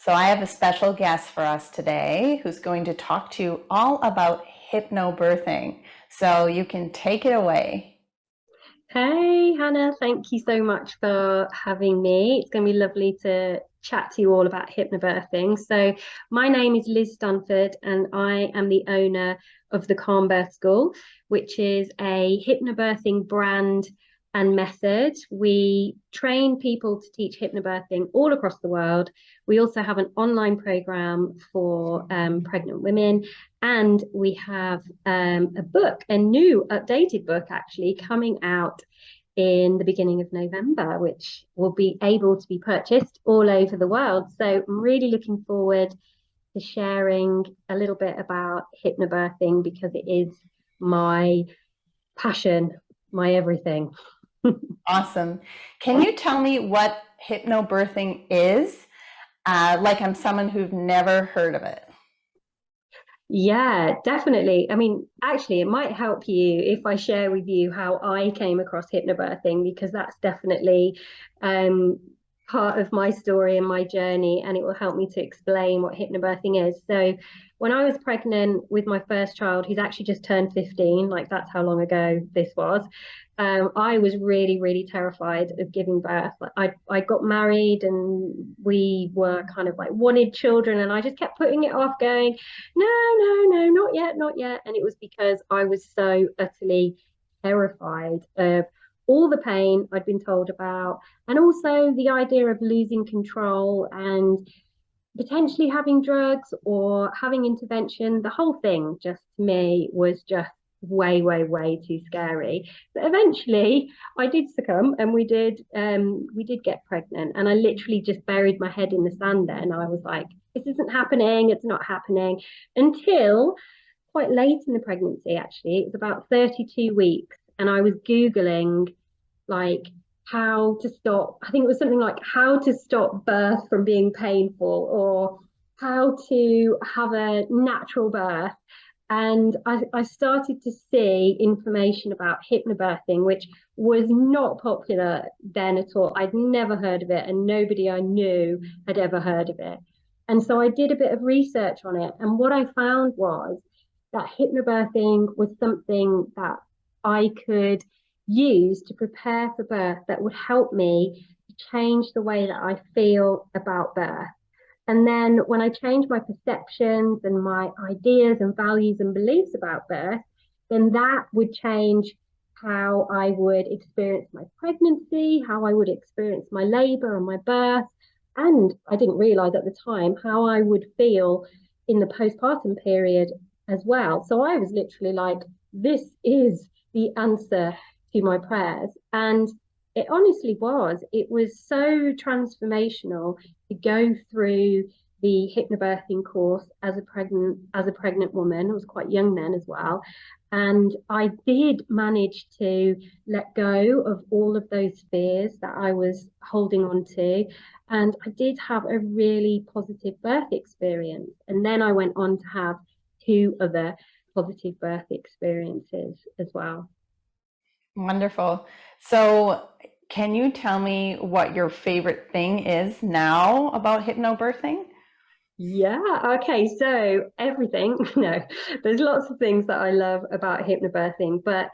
So I have a special guest for us today who's going to talk to you all about hypnobirthing. So you can take it away. Hey, Hannah, thank you so much for having me. It's going to be lovely to chat to you all about hypnobirthing. So, my name is Liz Stanford, and I am the owner of the Calm Birth School, which is a hypnobirthing brand and method. We train people to teach hypnobirthing all across the world. We also have an online program for pregnant women, and we have a book, a new updated book actually, coming out in the beginning of November, which will be able to be purchased all over the world. So I'm really looking forward to sharing a little bit about hypnobirthing because it is my passion, my everything. Awesome. Can you tell me what hypnobirthing is? Like I'm someone who've never heard of it. Yeah, definitely. I mean, actually, it might help you if I share with you how I came across hypnobirthing, because that's definitely um, part of my story and my journey, and it will help me to explain what hypnobirthing is. So, when I was pregnant with my first child, who's actually just turned 15, like that's how long ago this was, I was really, really terrified of giving birth. Like I got married and we were kind of like wanted children, and I just kept putting it off, going, no, no, no, not yet, not yet. And it was because I was so utterly terrified of all the pain I'd been told about, and also the idea of losing control and potentially having drugs or having intervention. The whole thing just to me was just way, way, way too scary. But eventually I did succumb, and we did get pregnant, and I literally just buried my head in the sand there, and I was like, this isn't happening, it's not happening, until quite late in the pregnancy. Actually, it was about 32 weeks, and I was Googling like how to stop, I think it was something like how to stop birth from being painful, or how to have a natural birth. And I started to see information about hypnobirthing, which was not popular then at all. I'd never heard of it, and nobody I knew had ever heard of it. And so I did a bit of research on it. And what I found was that hypnobirthing was something that I could use to prepare for birth, that would help me to change the way that I feel about birth. And then when I changed my perceptions and my ideas and values and beliefs about birth, then that would change how I would experience my pregnancy, how I would experience my labor and my birth. And I didn't realize at the time how I would feel in the postpartum period as well. So I was literally like, this is the answer to my prayers. And it honestly was. It was so transformational to go through the hypnobirthing course as a pregnant woman. I was quite young then as well. And I did manage to let go of all of those fears that I was holding on to. And I did have a really positive birth experience. And then I went on to have two other positive birth experiences as well. Wonderful. So can you tell me what your favorite thing is now about hypnobirthing? Yeah, okay, so everything. No, there's lots of things that I love about hypnobirthing, but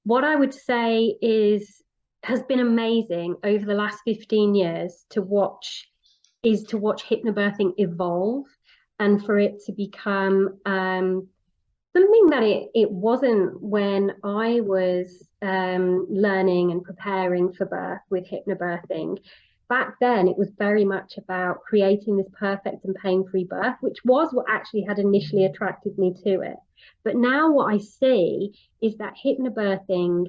what I would say is has been amazing over the last 15 years to watch hypnobirthing evolve, and for it to become something that it wasn't when I was learning and preparing for birth with hypnobirthing. Back then, it was very much about creating this perfect and pain-free birth, which was what actually had initially attracted me to it. But now what I see is that hypnobirthing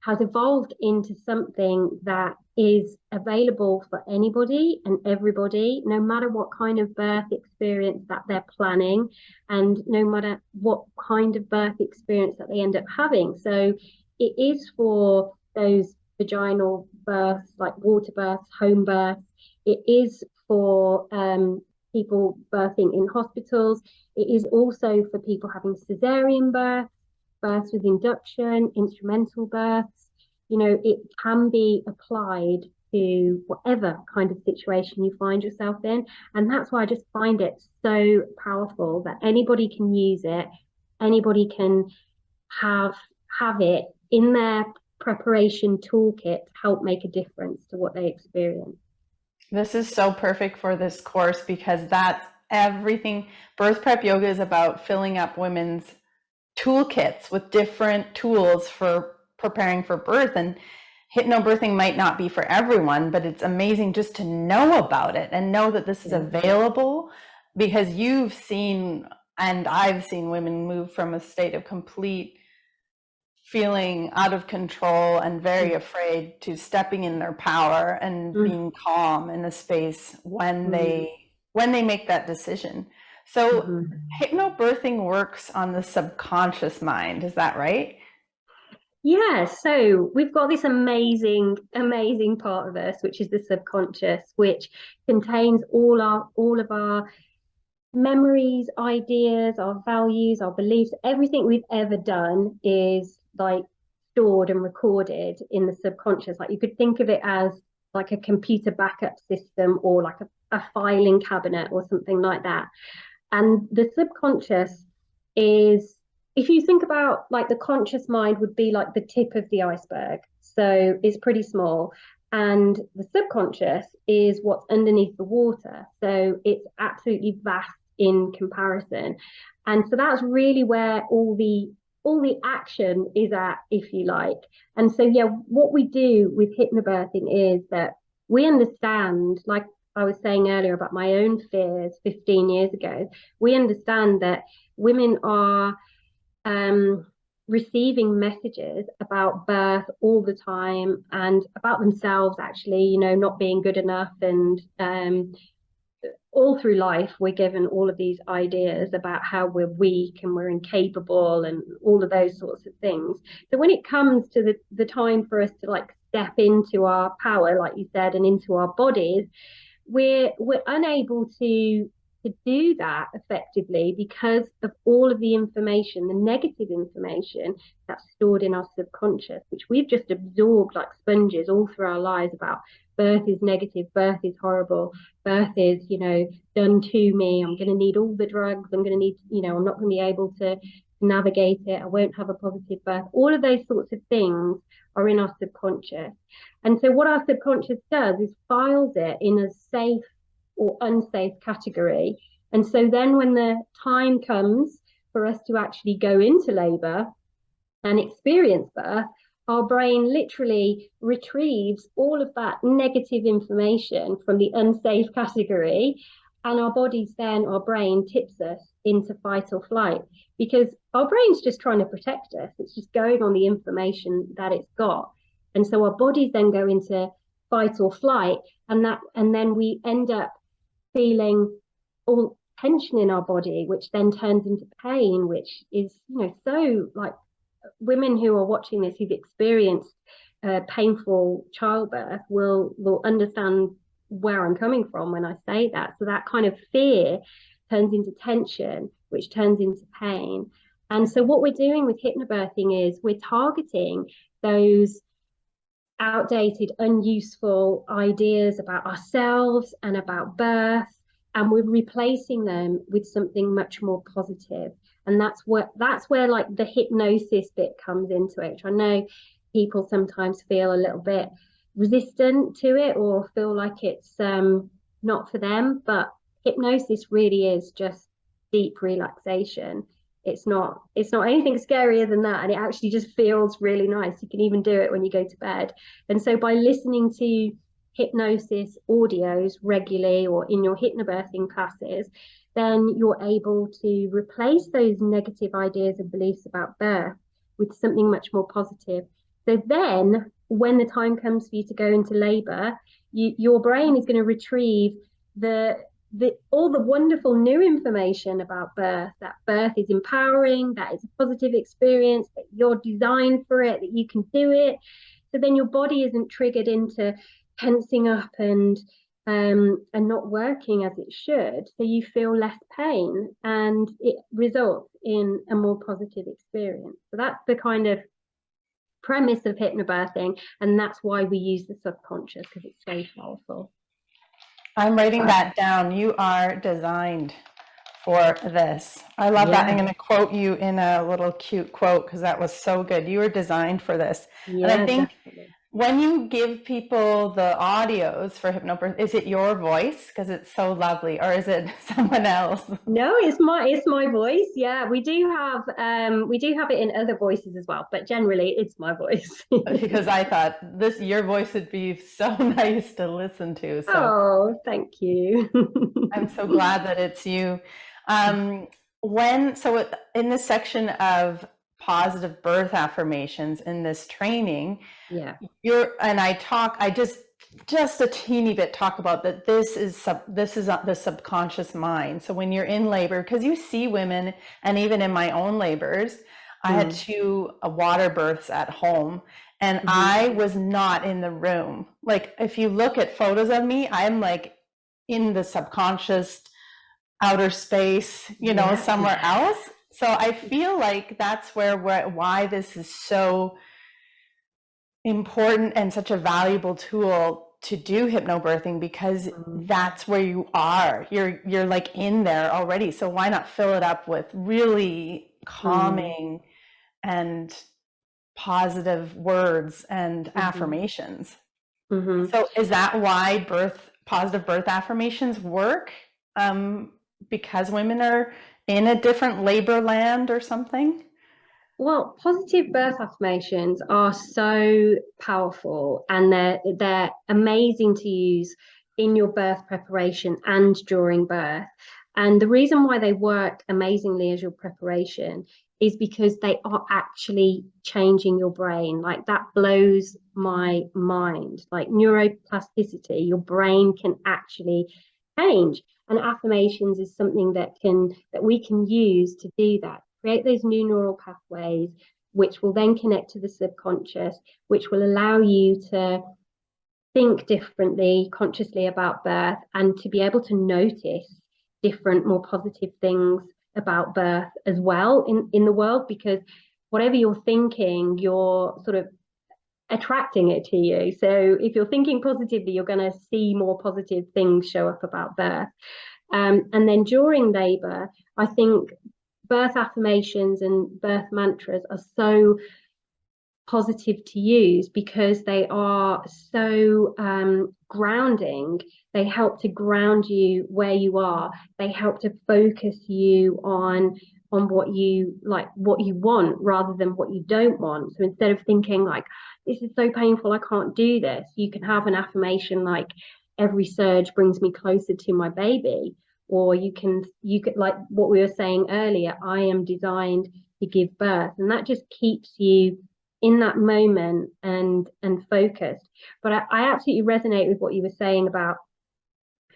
has evolved into something that is available for anybody and everybody, no matter what kind of birth experience that they're planning, and no matter what kind of birth experience that they end up having. So it is for those vaginal births, like water births, home births. It is for people birthing in hospitals. It is also for people having cesarean births, births with induction, instrumental births. You know, it can be applied to whatever kind of situation you find yourself in. And that's why I just find it so powerful that anybody can use it, anybody can have have it in their preparation toolkit to help make a difference to what they experience. This is so perfect for this course because that's everything. Birth prep yoga is about filling up women's toolkits with different tools for preparing for birth. And hypnobirthing might not be for everyone, but it's amazing just to know about it and know that this is available, because you've seen, and I've seen, women move from a state of complete feeling out of control and very afraid to stepping in their power and being calm in a space when they make that decision. So hypnobirthing works on the subconscious mind, is that right? Yeah, so we've got this amazing, amazing part of us, which is the subconscious, which contains all of our memories, ideas, our values, our beliefs, everything we've ever done is like stored and recorded in the subconscious. Like you could think of it as like a computer backup system or like a filing cabinet or something like that. And the subconscious is, if you think about like the conscious mind would be like the tip of the iceberg. So it's pretty small. And the subconscious is what's underneath the water. So it's absolutely vast in comparison. And so that's really where all the action is at, if you like. And so yeah, what we do with hypnobirthing is that we understand, like I was saying earlier about my own fears 15 years ago, we understand that women are receiving messages about birth all the time and about themselves, actually, you know, not being good enough. And all through life, we're given all of these ideas about how we're weak and we're incapable and all of those sorts of things. So when it comes to the time for us to like step into our power, like you said, and into our bodies, we're unable to do that effectively because of all of the information, the negative information that's stored in our subconscious, which we've just absorbed like sponges all through our lives about birth is negative, birth is horrible, birth is, you know, done to me, I'm going to need all the drugs, I'm going to need, you know, I'm not going to be able to navigate it, I won't have a positive birth. All of those sorts of things are in our subconscious. And so what our subconscious does is files it in a safe or unsafe category. And so then when the time comes for us to actually go into labor and experience birth, our brain literally retrieves all of that negative information from the unsafe category. And our bodies then, our brain tips us into fight or flight because our brain's just trying to protect us. It's just going on the information that it's got. And so our bodies then go into fight or flight, and then we end up feeling all tension in our body, which then turns into pain, which is, you know, so like women who are watching this who've experienced painful childbirth will understand where I'm coming from when I say that. So that kind of fear turns into tension, which turns into pain. And so what we're doing with hypnobirthing is we're targeting those outdated, unuseful ideas about ourselves and about birth, and we're replacing them with something much more positive. And that's where like the hypnosis bit comes into it, which I know people sometimes feel a little bit resistant to it or feel like it's not for them, but hypnosis really is just deep relaxation. It's not anything scarier than that, and it actually just feels really nice. You can even do it when you go to bed. And so by listening to hypnosis audios regularly or in your hypnobirthing classes, then you're able to replace those negative ideas and beliefs about birth with something much more positive. So then when the time comes for you to go into labor, your brain is going to retrieve all the wonderful new information about birth, that birth is empowering, that it's a positive experience, that you're designed for it, that you can do it. So then your body isn't triggered into tensing up and not working as it should. So you feel less pain and it results in a more positive experience. So that's the kind of premise of hypnobirthing, and that's why we use the subconscious, because it's so powerful. I'm writing that down. You are designed for this. I love that. I'm going to quote you in a little cute quote because that was so good. You were designed for this. And I think definitely. When you give people the audios for Hypnobirth, is it your voice because it's so lovely, or is it someone else? No, it's my voice. Yeah, we do have it in other voices as well, but generally it's my voice. Because I thought your voice would be so nice to listen to. So oh, thank you. I'm so glad that it's you. In this section of positive birth affirmations in this training, I just a teeny bit talk about that this is the subconscious mind. So when you're in labor, because you see women, and even in my own labors, I had 2 water births at home, and I was not in the room. Like if you look at photos of me, I'm like in the subconscious outer space, somewhere else. So I feel like that's why this is so important and such a valuable tool to do hypnobirthing, because that's where you are. You're like in there already. So why not fill it up with really calming and positive words and affirmations? So is that why positive birth affirmations work? Because women are in a different labor land or something? Well, positive birth affirmations are so powerful, and they're amazing to use in your birth preparation and during birth. And the reason why they work amazingly as your preparation is because they are actually changing your brain. Like that blows my mind. Like neuroplasticity, your brain can actually change. And affirmations is something that we can use to do that. Create those new neural pathways, which will then connect to the subconscious, which will allow you to think differently, consciously about birth, and to be able to notice different, more positive things about birth as well in the world, because whatever you're thinking, you're sort of attracting it to you. So if you're thinking positively, you're going to see more positive things show up about birth. And then during labor, I think birth affirmations and birth mantras are so positive to use because they are so grounding. They help to ground you where you are. They help to focus you on what you like, what you want, rather than what you don't want. So instead of thinking like, this is so painful, I can't do this, you can have an affirmation like, every surge brings me closer to my baby. Or you could, like what we were saying earlier, I am designed to give birth. And that just keeps you in that moment and focused. But I absolutely resonate with what you were saying about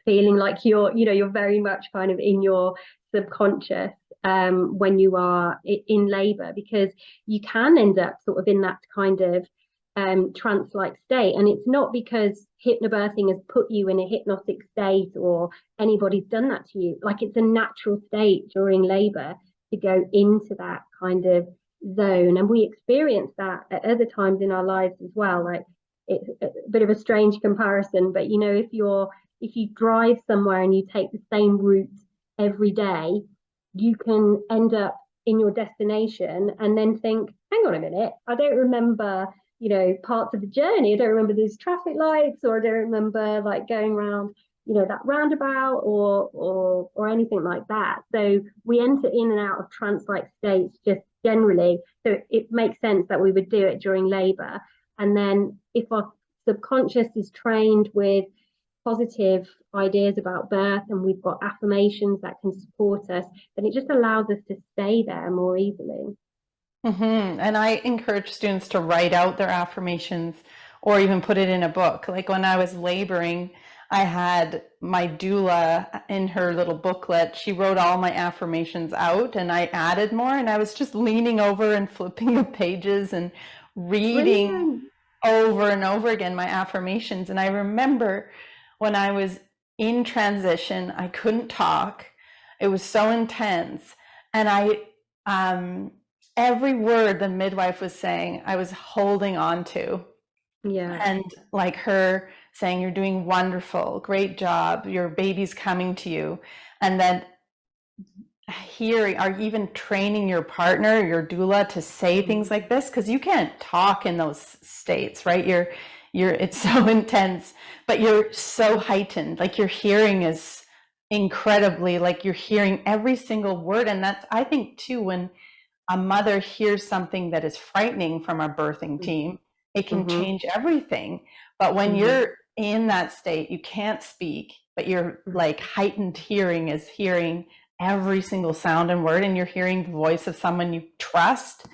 feeling like you're very much kind of in your subconscious when you are in labor, because you can end up sort of in that kind of trance-like state. And it's not because hypnobirthing has put you in a hypnotic state or anybody's done that to you. Like, it's a natural state during labor to go into that kind of zone, and we experience that at other times in our lives as well. Like, it's a bit of a strange comparison, but if you drive somewhere and you take the same route every day, you can end up in your destination and then think, hang on a minute, I don't remember parts of the journey. I don't remember these traffic lights, or I don't remember like going around that roundabout or anything like that. So we enter in and out of trance-like states just generally. So it makes sense that we would do it during labor. And then if our subconscious is trained with positive ideas about birth, and we've got affirmations that can support us, then it just allows us to stay there more easily. And I encourage students to write out their affirmations or even put it in a book. Like when I was laboring, I had my doula in her little booklet. She wrote all my affirmations out, and I added more, and I was just leaning over and flipping the pages and reading Brilliant. over and over again my affirmations. And I remember when I was in transition, I couldn't talk. It was so intense. And every word the midwife was saying, I was holding on to. Yeah. And like her saying, you're doing wonderful, great job, your baby's coming to you. And then hearing, or even training your partner, your doula, to say things like this, because you can't talk in those states, right? It's so intense, but you're so heightened. Like your hearing is incredibly, like you're hearing every single word. And that's, I think too, when a mother hears something that is frightening from a birthing team, it can Mm-hmm. change everything. But when Mm-hmm. you're in that state, you can't speak, but you're like heightened hearing is hearing every single sound and word, and you're hearing the voice of someone you trust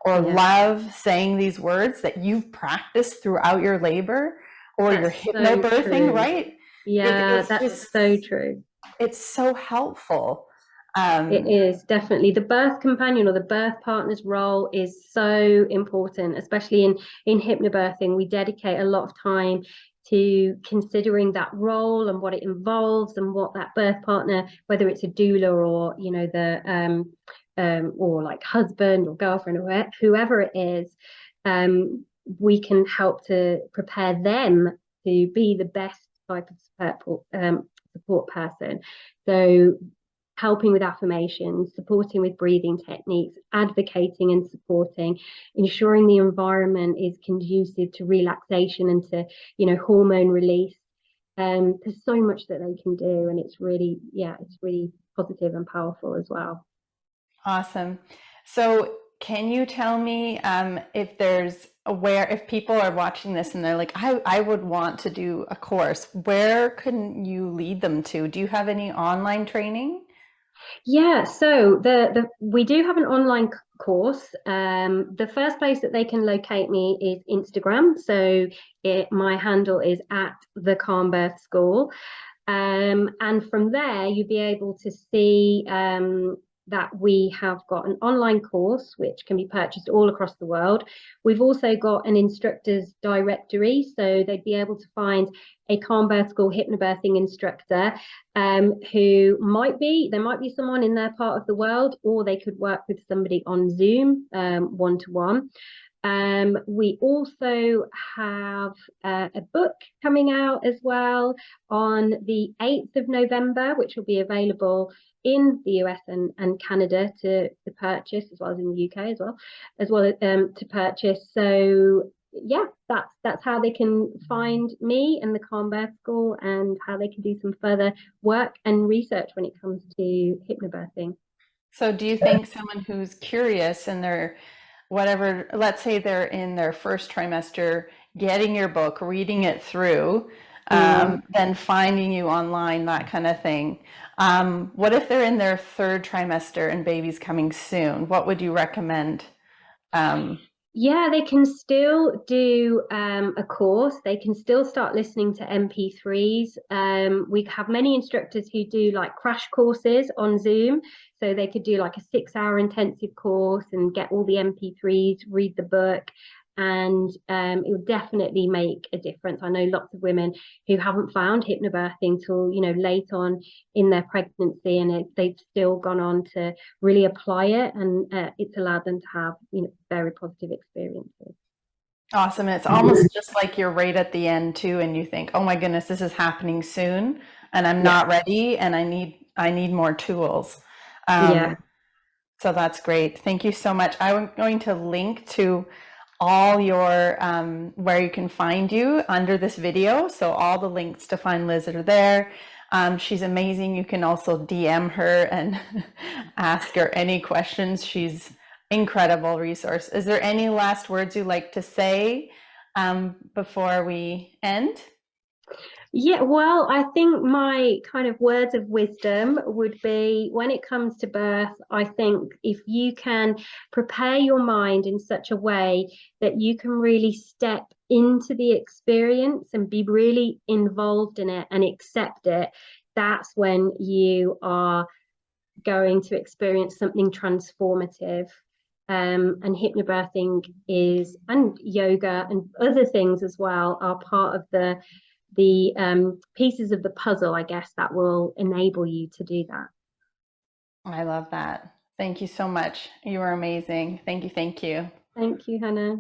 or Yeah. love saying these words that you've practiced throughout your labor or your That's so hypnobirthing, true. right? Yeah, It's that's just, so true. it's so helpful. It is definitely the birth companion or the birth partner's role is so important, especially in hypnobirthing. We dedicate a lot of time to considering that role and what it involves and what that birth partner, whether it's a doula or or like husband or girlfriend or whoever it is, we can help to prepare them to be the best type of support person. So helping with affirmations, supporting with breathing techniques, advocating and supporting, ensuring the environment is conducive to relaxation and to, hormone release. There's so much that they can do, and it's really, it's really positive and powerful as well. Awesome. So can you tell me if there's if people are watching this and they're like, I would want to do a course, where can you lead them to? Do you have any online training? Yeah, so the we do have an online course. The first place that they can locate me is Instagram. So my handle is at the Calm Birth School. And from there, you'll be able to see that we have got an online course which can be purchased all across the world. We've also got an instructor's directory, so they'd be able to find a Calm Birth School hypnobirthing instructor there might be someone in their part of the world, or they could work with somebody on Zoom one-to-one. We also have a book coming out as well on the 8th of November, which will be available in the US and Canada to purchase, as well as in the UK as well to purchase. So yeah, that's how they can find me and the Calm Birth School, and how they can do some further work and research when it comes to hypnobirthing. So do you think someone who's curious and they're whatever, let's say they're in their first trimester, getting your book, reading it through, then finding you online, that kind of thing. What if they're in their third trimester and baby's coming soon? What would you recommend? Yeah, they can still do a course. They can still start listening to MP3s. We have many instructors who do like crash courses on Zoom. So they could do like a 6 hour intensive course and get all the MP3s, read the book, and it will definitely make a difference. I know lots of women who haven't found hypnobirthing till, late on in their pregnancy, and they've still gone on to really apply it, and it's allowed them to have very positive experiences. Awesome. And it's almost just like you're right at the end too, and you think, oh my goodness, this is happening soon, and I'm Yeah, not ready, and I need more tools. yeah. So that's great. Thank you so much. I'm going to link to all your where you can find you under this video. So all the links to find Liz are there. She's amazing. You can also DM her and ask her any questions. She's incredible resource. Is there any last words you'd like to say before we end? Yeah, well, I think my kind of words of wisdom would be, when it comes to birth, I think if you can prepare your mind in such a way that you can really step into the experience and be really involved in it and accept it, that's when you are going to experience something transformative. And hypnobirthing and yoga and other things as well, are part of the pieces of the puzzle, I guess, that will enable you to do that. I love that. Thank you so much. You are amazing. Thank you. Thank you. Thank you, Hannah.